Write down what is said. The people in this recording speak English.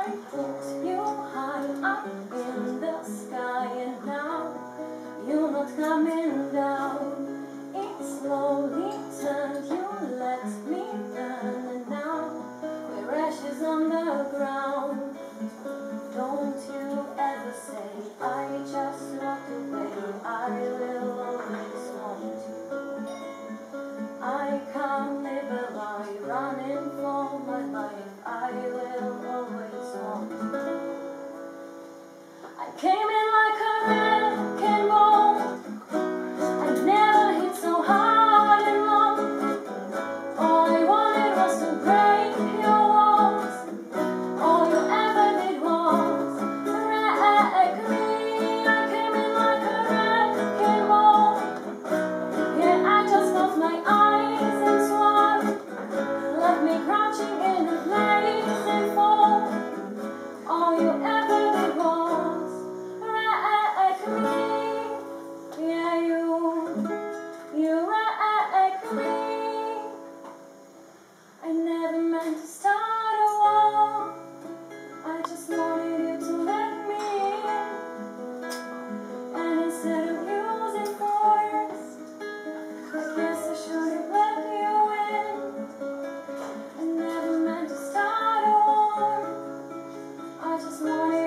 I put you high up in the sky, and now you're not coming down. It slowly turned, you let me down, and now we're ashes on the ground. Don't you ever say I just walked away. I will always want you. I can't live a lie, running for my life. I will always want you. I came in like a wrecking ball. I never hit so hard and long. All I wanted was to break your walls. All you ever did was wreck me. I came in like a wrecking ball. Yeah, I just closed my eyes and swung. Left me crouching in a blazing fall. All you ever did was wreck me. Yeah, you wrecked me. I never meant to start a war. I just wanted you to let me in. And instead of using force, I guess I should have let you in. I never meant to start a war. I just wanted